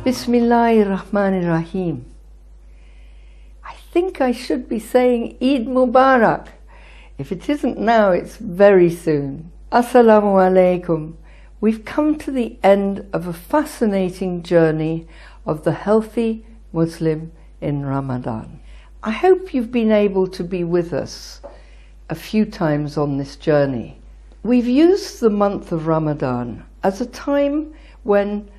Bismillahir Rahmanir Rahim. I think I should be saying Eid Mubarak. If it isn't now, it's very soon. Assalamu alaikum. We've come to the end of a fascinating journey of the healthy Muslim in Ramadan. I hope you've been able to be with us a few times on this journey. We've used the month of Ramadan as a time when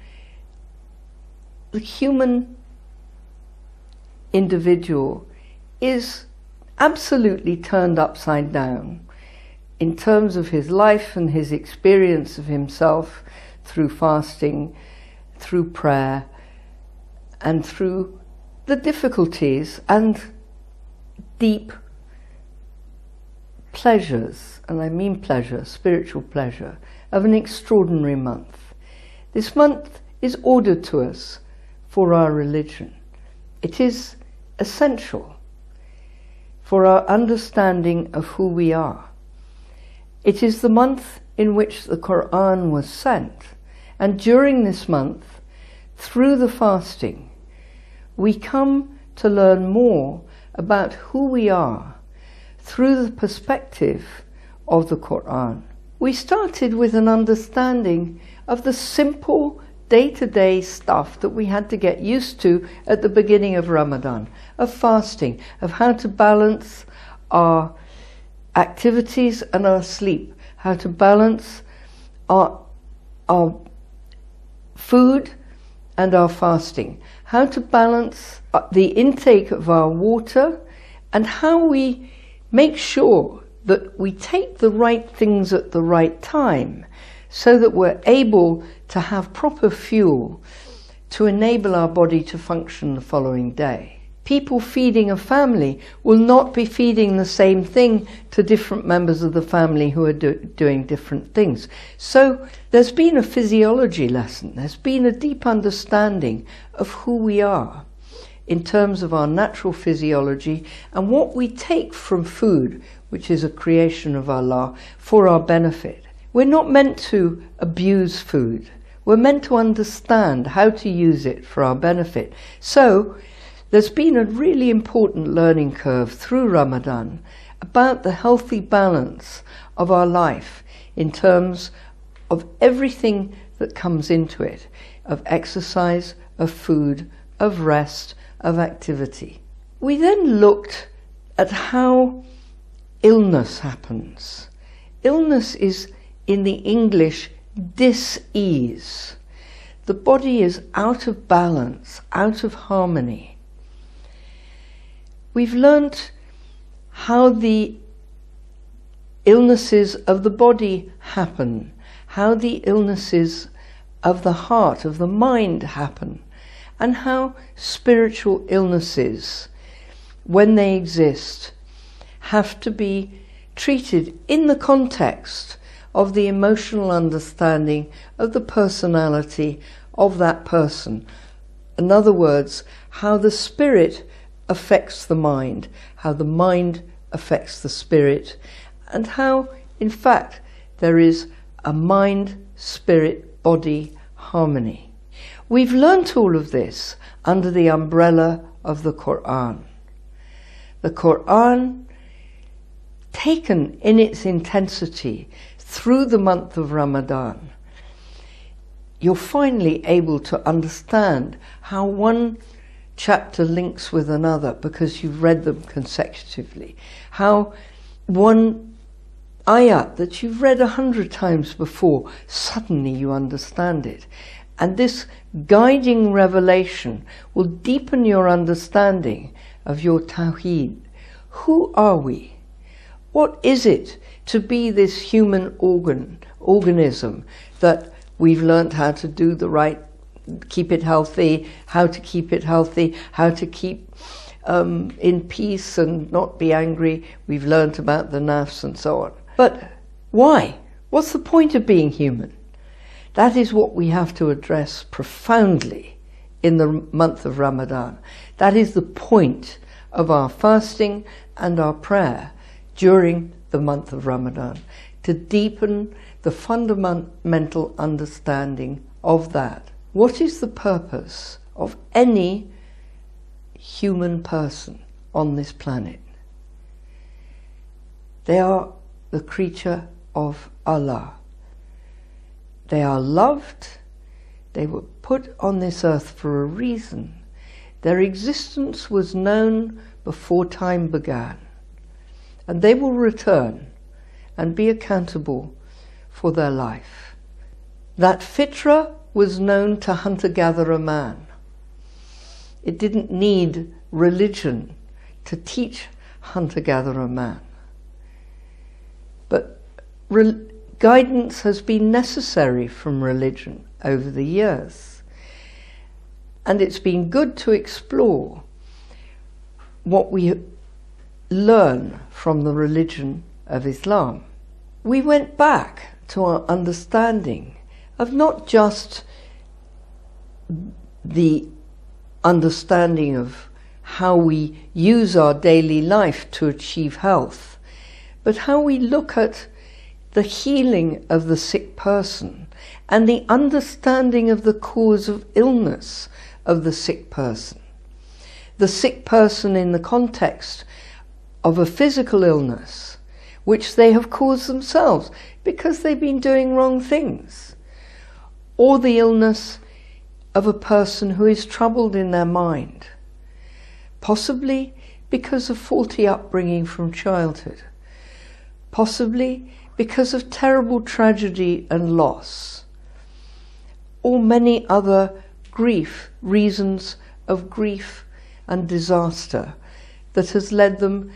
the human individual is absolutely turned upside down in terms of his life and his experience of himself through fasting, through prayer, and through the difficulties and deep pleasures, and I mean pleasure, spiritual pleasure, of an extraordinary month. This month is ordered to us for our religion. It is essential for our understanding of who we are. It is the month in which the Quran was sent, and during this month, through the fasting, we come to learn more about who we are through the perspective of the Quran. We started with an understanding of the simple day-to-day stuff that we had to get used to at the beginning of Ramadan, of fasting, of how to balance our activities and our sleep, how to balance our food and our fasting, how to balance the intake of our water, and how we make sure that we take the right things at the right time so that we're able to have proper fuel to enable our body to function the following day. People feeding a family will not be feeding the same thing to different members of the family who are doing different things. So there's been a physiology lesson, there's been a deep understanding of who we are in terms of our natural physiology and what we take from food, which is a creation of Allah, for our benefit. We're not meant to abuse food. We're meant to understand how to use it for our benefit. So there's been a really important learning curve through Ramadan about the healthy balance of our life in terms of everything that comes into it, of exercise, of food, of rest, of activity. We then looked at how illness happens. Illness is, in the English, dis-ease. The body is out of balance, out of harmony. We've learnt how the illnesses of the body happen, how the illnesses of the heart, of the mind happen, and how spiritual illnesses, when they exist, have to be treated in the context of the emotional understanding of the personality of that person. In other words, how the spirit affects the mind, how the mind affects the spirit, and how, in fact, there is a mind-spirit-body harmony. We've learnt all of this under the umbrella of the Quran. The Quran, taken in its intensity through the month of Ramadan, you're finally able to understand how one chapter links with another because you've read them consecutively, how one ayat that you've read 100 times before, suddenly you understand it. And this guiding revelation will deepen your understanding of your tawheed. Who are we? What is it to be this human organism that we've learnt how to do the right, keep it healthy, how to keep it healthy, how to keep in peace and not be angry. We've learnt about the nafs and so on. But why? What's the point of being human? That is what we have to address profoundly in the month of Ramadan. That is the point of our fasting and our prayer during the month of Ramadan, to deepen the fundamental understanding of that. What is the purpose of any human person on this planet? They are the creature of Allah. They are loved. They were put on this earth for a reason. Their existence was known before time began. And they will return and be accountable for their life. That fitrah was known to hunter-gatherer man. It didn't need religion to teach hunter-gatherer man. But guidance has been necessary from religion over the years. And it's been good to explore what we learn from the religion of Islam. We went back to our understanding of not just the understanding of how we use our daily life to achieve health, but how we look at the healing of the sick person and the understanding of the cause of illness of the sick person. The sick person in the context of a physical illness, which they have caused themselves because they've been doing wrong things, or the illness of a person who is troubled in their mind, possibly because of faulty upbringing from childhood, possibly because of terrible tragedy and loss, or many other reasons of grief and disaster that has led them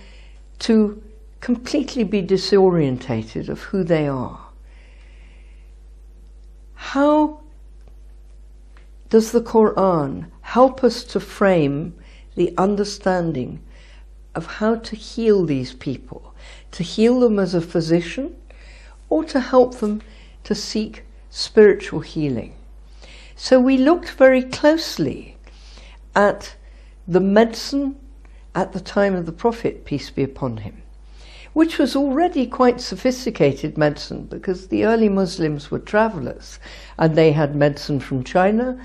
to completely be disorientated of who they are. How does the Quran help us to frame the understanding of how to heal these people, to heal them as a physician, or to help them to seek spiritual healing? So we looked very closely at the medicine at the time of the Prophet, peace be upon him, which was already quite sophisticated medicine, because the early Muslims were travelers and they had medicine from China,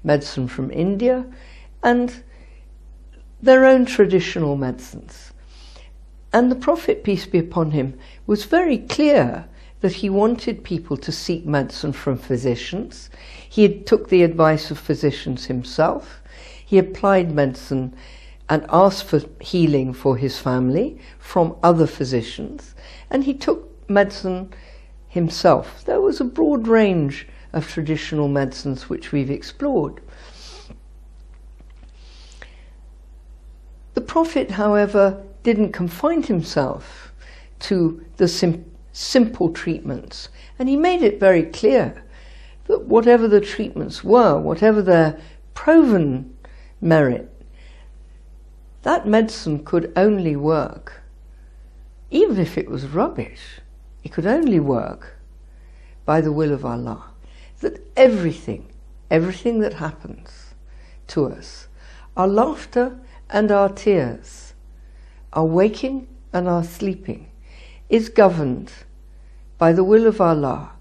medicine from India, and their own traditional medicines. And the Prophet, peace be upon him, was very clear that he wanted people to seek medicine from physicians. He took the advice of physicians himself. He applied medicine and asked for healing for his family from other physicians, and he took medicine himself. There was a broad range of traditional medicines which we've explored. The Prophet, however, didn't confine himself to the simple treatments, and he made it very clear that whatever the treatments were, whatever their proven merit, that medicine could only work, even if it was rubbish, it could only work by the will of Allah. That everything that happens to us, our laughter and our tears, our waking and our sleeping, is governed by the will of Allah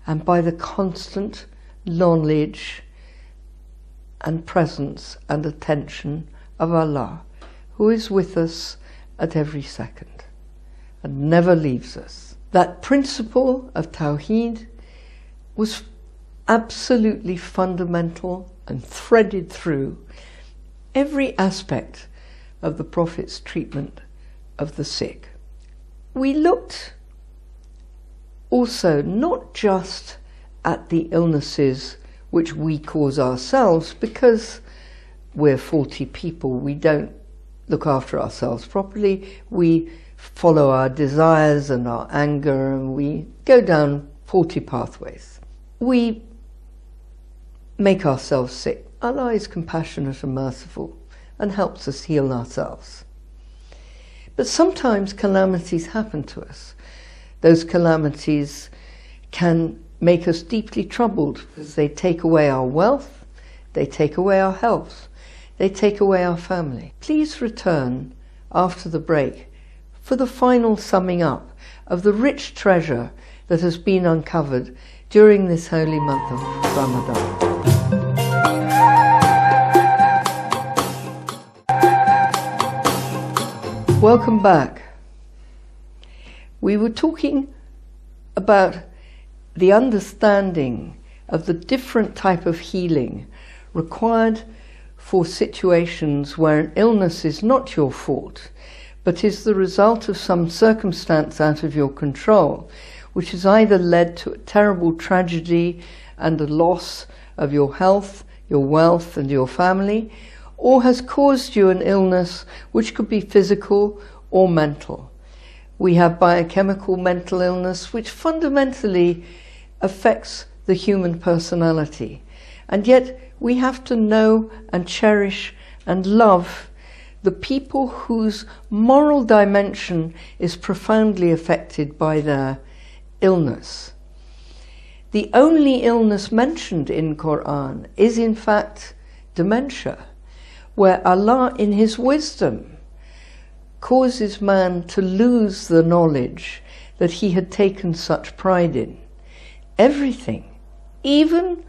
and by the constant knowledge and presence and attention of Allah, who is with us at every second and never leaves us. That principle of Tawheed was absolutely fundamental and threaded through every aspect of the Prophet's treatment of the sick. We looked also not just at the illnesses which we cause ourselves, because we're faulty people, we don't look after ourselves properly, we follow our desires and our anger, and we go down faulty pathways. We make ourselves sick. Allah is compassionate and merciful and helps us heal ourselves. But sometimes calamities happen to us. Those calamities can make us deeply troubled because they take away our wealth, they take away our health, they take away our family. Please return after the break for the final summing up of the rich treasure that has been uncovered during this holy month of Ramadan. Welcome back. We were talking about the understanding of the different type of healing required for situations where an illness is not your fault, but is the result of some circumstance out of your control, which has either led to a terrible tragedy and a loss of your health, your wealth and your family, or has caused you an illness which could be physical or mental. We have biochemical mental illness which fundamentally affects the human personality, and yet we have to know and cherish and love the people whose moral dimension is profoundly affected by their illness. The only illness mentioned in Quran is in fact dementia, where Allah in His wisdom causes man to lose the knowledge that he had taken such pride in. Everything, even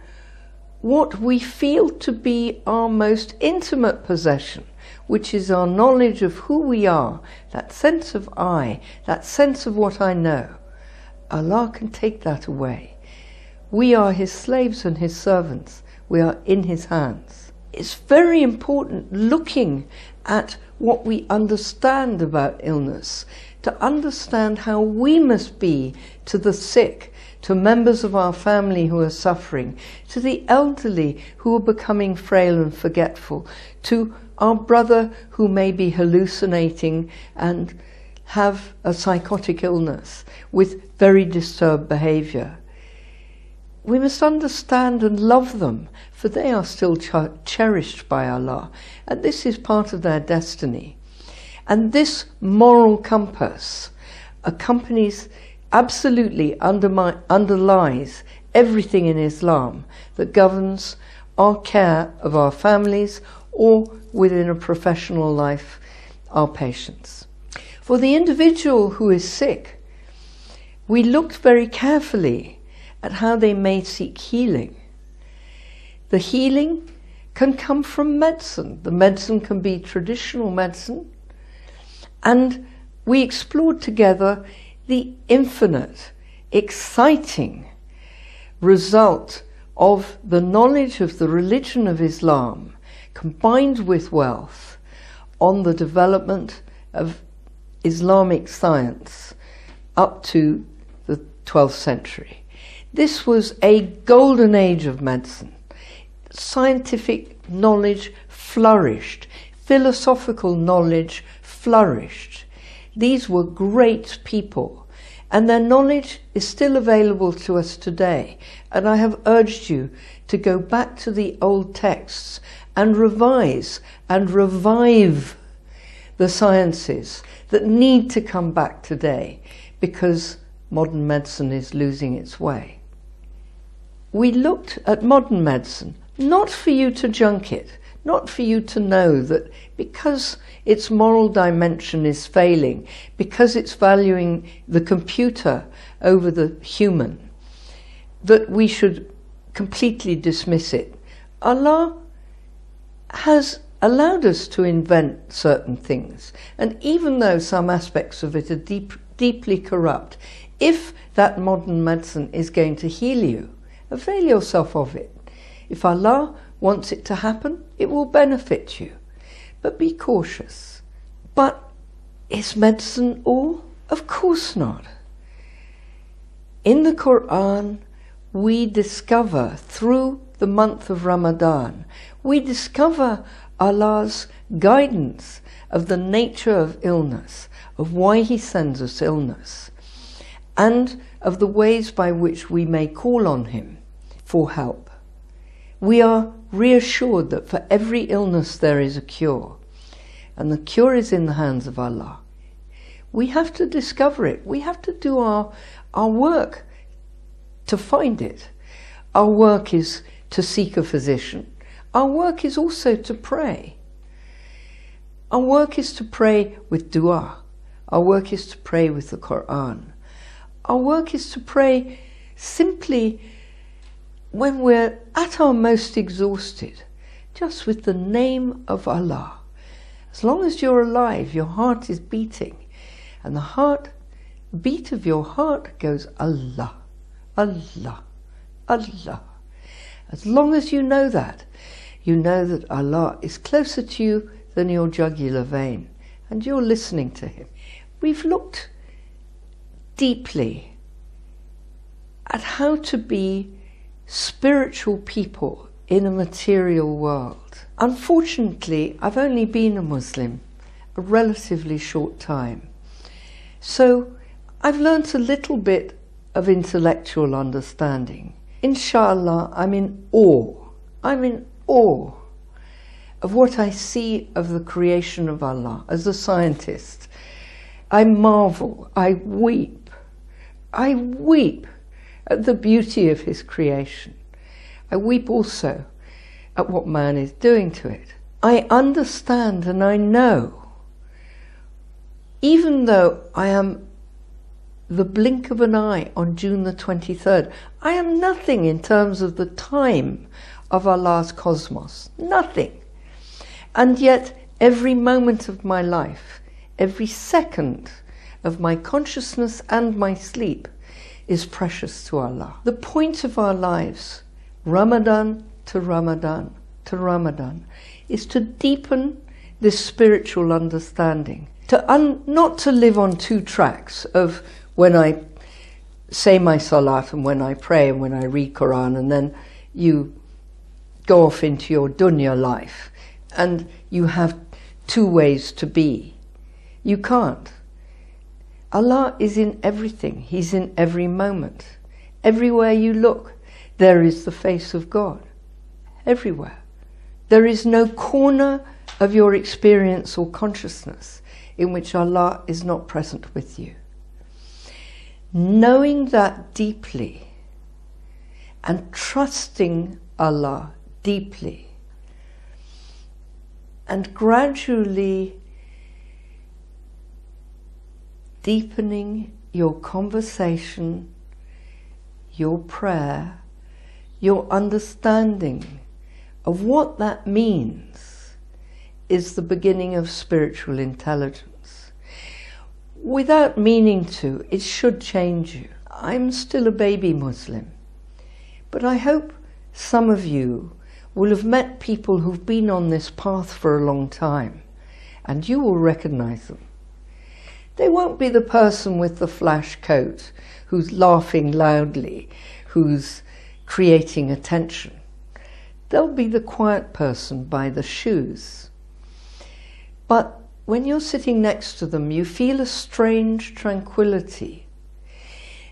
what we feel to be our most intimate possession, which is our knowledge of who we are, that sense of I, that sense of what I know, Allah can take that away. We are His slaves and His servants. We are in His hands. It's very important looking at what we understand about illness, to understand how we must be to the sick, to members of our family who are suffering, to the elderly who are becoming frail and forgetful, to our brother who may be hallucinating and have a psychotic illness with very disturbed behavior. We must understand and love them, for they are still cherished by Allah, and this is part of their destiny. And this moral compass accompanies, absolutely underlies everything in Islam that governs our care of our families or within a professional life, our patients. For the individual who is sick, we looked very carefully at how they may seek healing. The healing can come from medicine. The medicine can be traditional medicine, and we explored together the infinite, exciting result of the knowledge of the religion of Islam combined with wealth on the development of Islamic science up to the 12th century. This was a golden age of medicine. Scientific knowledge flourished. Philosophical knowledge flourished. These were great people, and their knowledge is still available to us today. And I have urged you to go back to the old texts and revise and revive the sciences that need to come back today, because modern medicine is losing its way. We looked at modern medicine, not for you to junk it, not for you to know that because its moral dimension is failing, because it's valuing the computer over the human, that we should completely dismiss it. Allah has allowed us to invent certain things, and even though some aspects of it are deeply corrupt, if that modern medicine is going to heal you, avail yourself of it. If Allah wants it to happen, it will benefit you. But be cautious. But is medicine all? Of course not. In the Quran, we discover, through the month of Ramadan, we discover Allah's guidance of the nature of illness, of why He sends us illness, and of the ways by which we may call on Him for help. We are reassured that for every illness there is a cure, and the cure is in the hands of Allah. We have to discover it. We have to do our work to find it. Our work is to seek a physician. Our work is also to pray. Our work is to pray with dua. Our work is to pray with the Quran. Our work is to pray simply when we're at our most exhausted, just with the name of Allah. As long as you're alive, your heart is beating. And the beat of your heart goes Allah, Allah, Allah. As long as you know that Allah is closer to you than your jugular vein, and you're listening to Him. We've looked deeply at how to be spiritual people in a material world. Unfortunately, I've only been a Muslim a relatively short time. So I've learnt a little bit of intellectual understanding. Inshallah, I'm in awe. I'm in awe of what I see of the creation of Allah. As a scientist, I marvel, I weep at the beauty of His creation. I weep also at what man is doing to it. I understand and I know, even though I am the blink of an eye on June the 23rd, I am nothing in terms of the time of Allah's cosmos, nothing. And yet every moment of my life, every second of my consciousness and my sleep is precious to Allah. The point of our lives, Ramadan to Ramadan to Ramadan, is to deepen this spiritual understanding, not to live on two tracks of when I say my salat and when I pray and when I read Quran, and then you go off into your dunya life and you have two ways to be. You can't. Allah is in everything. He's in every moment. Everywhere you look, there is the face of God. Everywhere. There is no corner of your experience or consciousness in which Allah is not present with you. Knowing that deeply and trusting Allah deeply, and gradually deepening your conversation, your prayer, your understanding of what that means, is the beginning of spiritual intelligence. Without meaning to, it should change you. I'm still a baby Muslim, but I hope some of you will have met people who've been on this path for a long time, and you will recognize them. They won't be the person with the flash coat who's laughing loudly, who's creating attention. They'll be the quiet person by the shoes. But when you're sitting next to them, you feel a strange tranquility.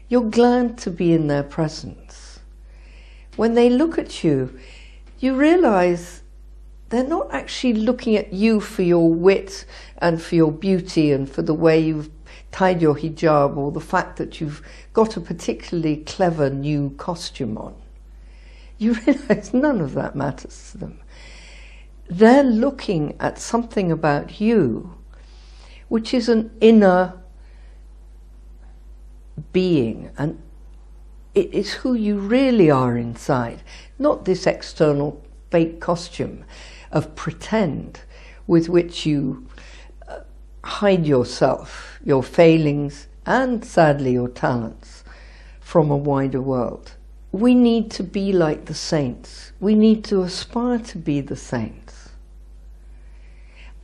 You're glad to be in their presence. When they look at you, you realize they're not actually looking at you for your wit and for your beauty and for the way you've tied your hijab or the fact that you've got a particularly clever new costume on. You realize none of that matters to them. They're looking at something about you which is an inner being, and it is who you really are inside, not this external fake costume of pretend with which you hide yourself, your failings, and sadly your talents from a wider world. We need to be like the saints. We need to aspire to be the saints.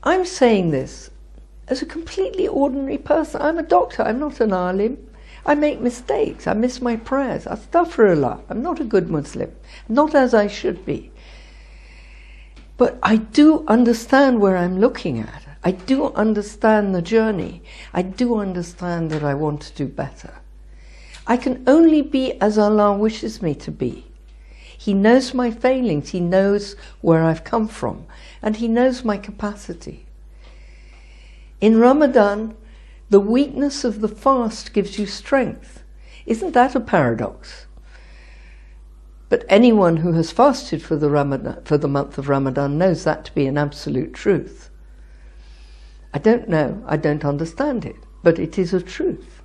I'm saying this as a completely ordinary person. I'm a doctor, I'm not an alim. I make mistakes, I miss my prayers. Astaghfirullah, I'm not a good Muslim, not as I should be. But I do understand where I'm looking at. I do understand the journey. I do understand that I want to do better. I can only be as Allah wishes me to be. He knows my failings, He knows where I've come from, and He knows my capacity. In Ramadan, the weakness of the fast gives you strength. Isn't that a paradox? But anyone who has fasted for the month of Ramadan knows that to be an absolute truth. I don't know, I don't understand it, but it is a truth.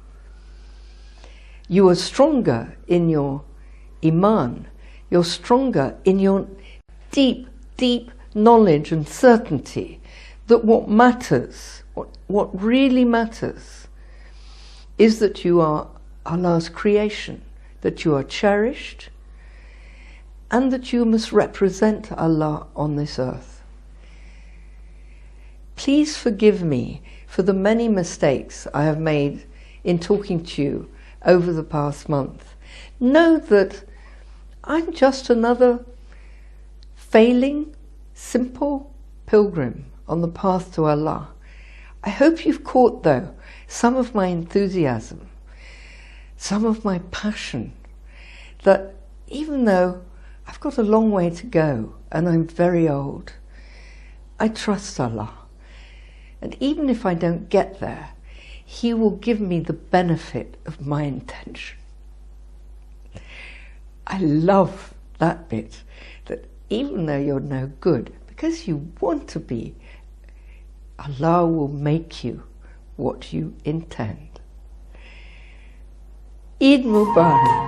You are stronger in your iman. You're stronger in your deep, deep knowledge and certainty that what matters, what really matters, is that you are Allah's creation, that you are cherished, and that you must represent Allah on this earth. Please forgive me for the many mistakes I have made in talking to you over the past month. Know that I'm just another failing, simple pilgrim on the path to Allah. I hope you've caught, though, some of my enthusiasm, some of my passion, that even though I've got a long way to go and I'm very old, I trust Allah. And even if I don't get there, He will give me the benefit of my intention. I love that bit, that even though you're no good, because you want to be, Allah will make you what you intend. Eid Mubarak.